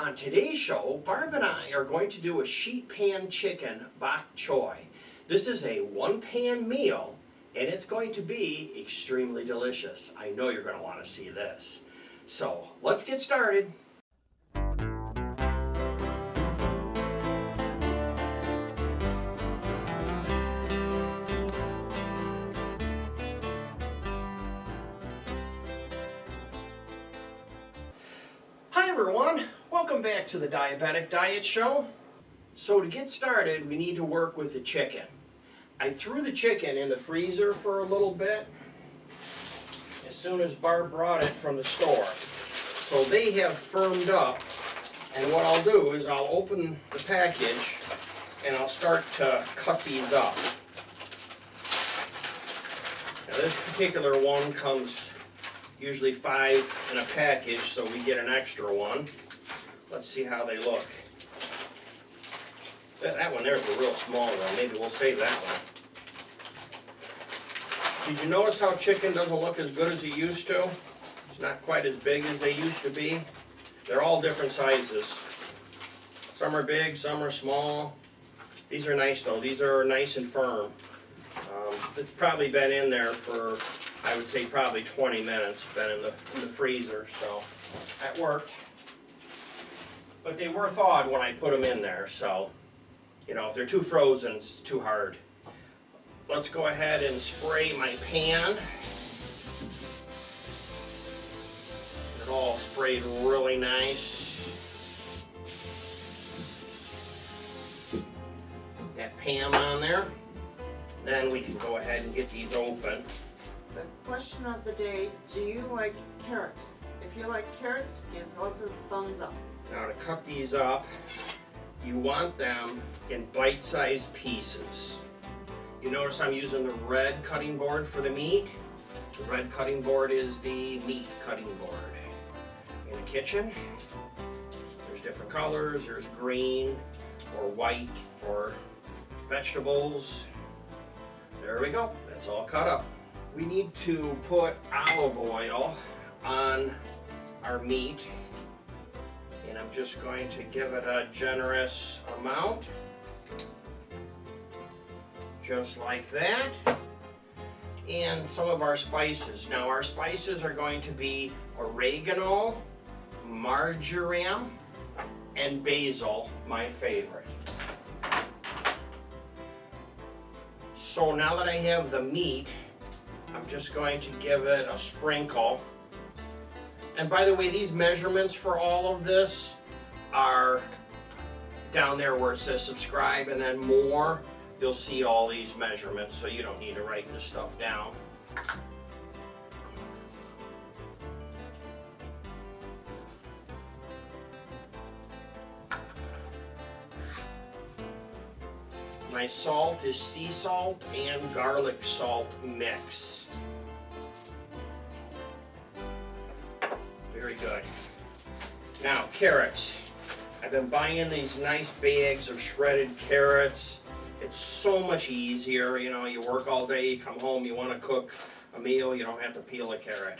On today's show, Barb and I are going to do a sheet pan chicken bok choy. This is a one-pan meal, and it's going to be extremely delicious. I know you're going to want to see this. So, let's get started. Hi everyone, welcome back to the Diabetic Diet Show. So to get started, we need to work with the chicken. I threw the chicken in the freezer for a little bit as soon as Barb brought it from the store. So they have firmed up, and what I'll do is I'll open the package and I'll start to cut these up. Now this particular one comes usually 5 in a package, so we get an extra one. Let's see how they look. That one there's a real small one. Maybe we'll save that one. Did you notice how chicken doesn't look as good as it used to? It's not quite as big as they used to be. They're all different sizes. Some are big, some are small. These are nice though. These are nice and firm. It's probably been in there for, I would say, probably 20 minutes. Been in the freezer, so that worked. But they were thawed when I put them in there, so you know, if they're too frozen, it's too hard. Let's go ahead and spray my pan. Get it all sprayed really nice. Put that pan on there. Then we can go ahead and get these open. The question of the day, do you like carrots? If you like carrots, give us a thumbs up. Now to cut these up, you want them in bite-sized pieces. You notice I'm using the red cutting board for the meat. The red cutting board is the meat cutting board. In the kitchen, there's different colors. There's green or white for vegetables. There we go, that's all cut up. We need to put olive oil on our meat, and I'm just going to give it a generous amount, just like that. And some of our spices. Now our spices are going to be oregano, marjoram, and basil, my favorite. So now that I have the meat, I'm just going to give it a sprinkle. And by the way, these measurements for all of this are down there where it says subscribe, and then more. You'll see all these measurements, so you don't need to write this stuff down. My salt is sea salt and garlic salt mix. Very good. Now, carrots. I've been buying these nice bags of shredded carrots. It's so much easier. You know, you work all day, you come home, you want to cook a meal, you don't have to peel a carrot.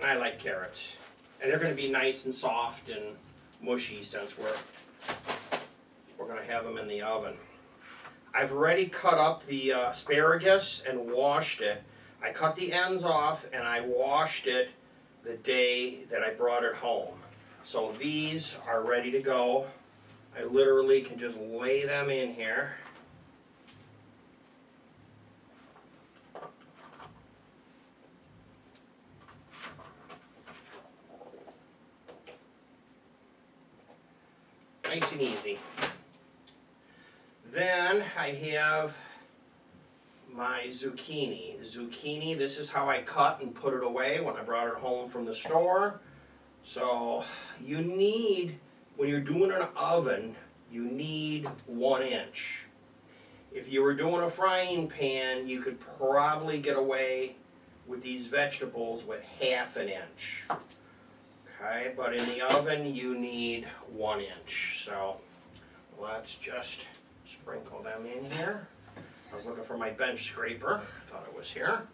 And I like carrots. And they're going to be nice and soft and mushy since we're going to have them in the oven. I've already cut up the asparagus and washed it. I cut the ends off and I washed it the day that I brought it home. So these are ready to go. I literally can just lay them in here. Nice and easy. Then I have my zucchini. Zucchini, this is how I cut and put it away when I brought it home from the store. So you need, when you're doing an oven, you need 1 inch. If you were doing a frying pan, you could probably get away with these vegetables with 1/2 inch. Okay, but in the oven you need 1 inch. So let's just sprinkle them in here. I was looking for my bench scraper. I thought it was here.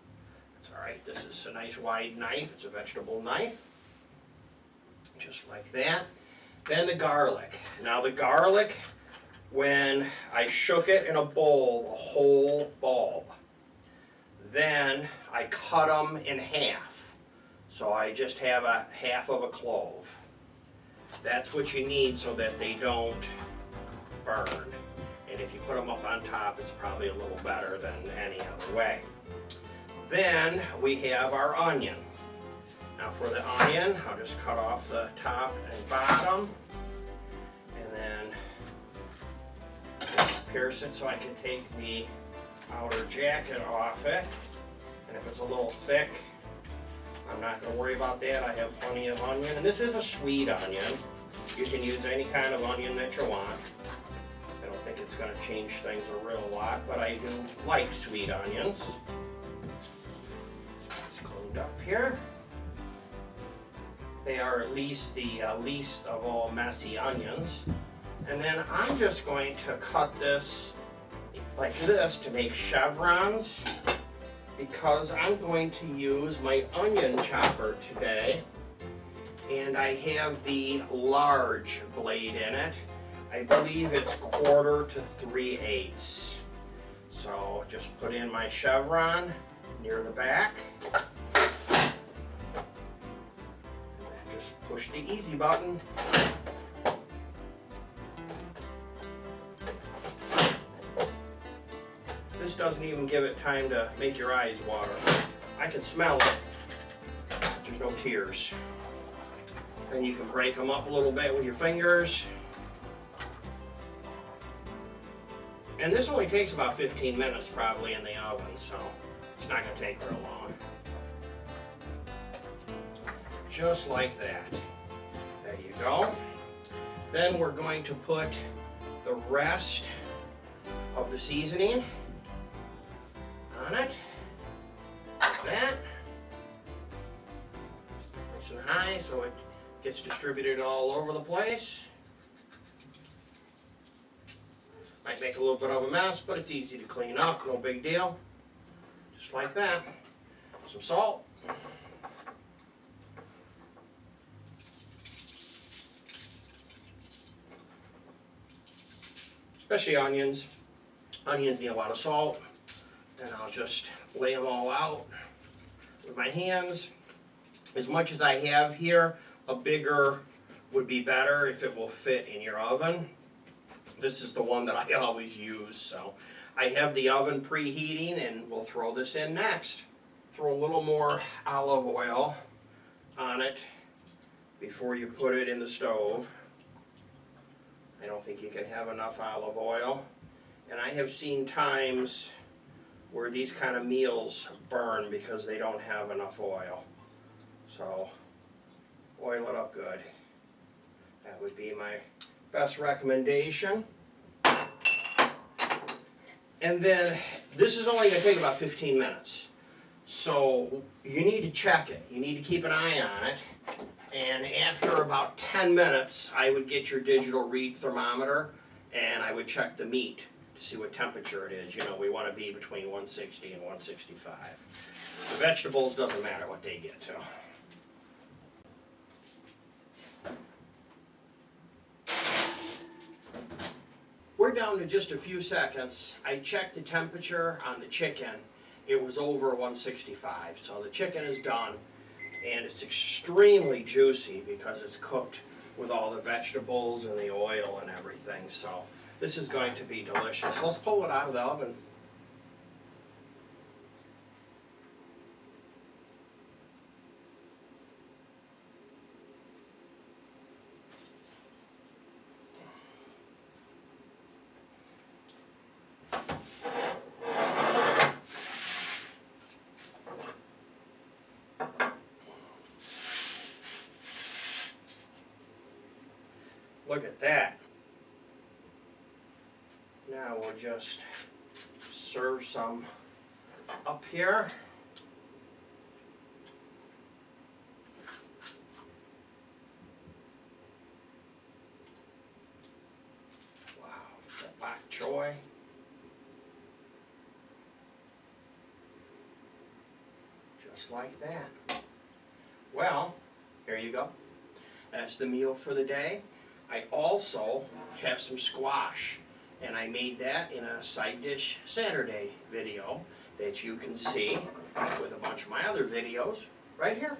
It's all right. is a nice wide knife. It's a vegetable knife. Just like that. Then the garlic. Now the garlic, when I shook it in a bowl, a whole bulb, then I cut them in half. So I just have a half of a clove. That's what you need so that they don't burn. And if you put them up on top, it's probably a little better than any other way. Then we have our onion. Now for the onion, I'll just cut off the top and bottom, and then just pierce it so I can take the outer jacket off it. And if it's a little thick, I'm not going to worry about that. I have plenty of onion, and this is a sweet onion. You can use any kind of onion that you want. I don't think it's going to change things a real lot, but I do like sweet onions. It's cleaned up here. They are at least the least of all messy onions. And then I'm just going to cut this like this to make chevrons, because I'm going to use my onion chopper today. And I have the large blade in it. I believe it's 1/4 to 3/8. So just put in my chevron near the back. Just push the easy button. This doesn't even give it time to make your eyes water. I can smell it. There's no tears. And you can break them up a little bit with your fingers. And this only takes about 15 minutes probably in the oven, so it's not going to take real long. Just like that. There you go. Then we're going to put the rest of the seasoning on it, like that. Nice and high so it gets distributed all over the place. Might make a little bit of a mess, but it's easy to clean up, no big deal. Just like that. Some salt. Especially onions. Onions need a lot of salt. And I'll just lay them all out with my hands. As much as I have here, a bigger would be better if it will fit in your oven. This is the one that I always use, so I have the oven preheating, and we'll throw this in next. Throw a little more olive oil on it before you put it in the stove. I don't think you can have enough olive oil. And I have seen times where these kind of meals burn because they don't have enough oil. So oil it up good. That would be my best recommendation. And then this is only going to take about 15 minutes. So you need to check it. You need to keep an eye on it. And after about 10 minutes, I would get your digital read thermometer and I would check the meat to see what temperature it is. You know, we want to be between 160 and 165. The vegetables, doesn't matter what they get to. We're down to just a few seconds. I checked the temperature on the chicken. It was over 165. So the chicken is done, and it's extremely juicy because it's cooked with all the vegetables and the oil and everything. So this is going to be delicious. Let's pull it out of the oven. Look at that. Now we'll just serve some up here. Wow, the Bok Choy. Just like that. Well, there you go. That's the meal for the day. I also have some squash, and I made that in a side dish Saturday video that you can see with a bunch of my other videos right here.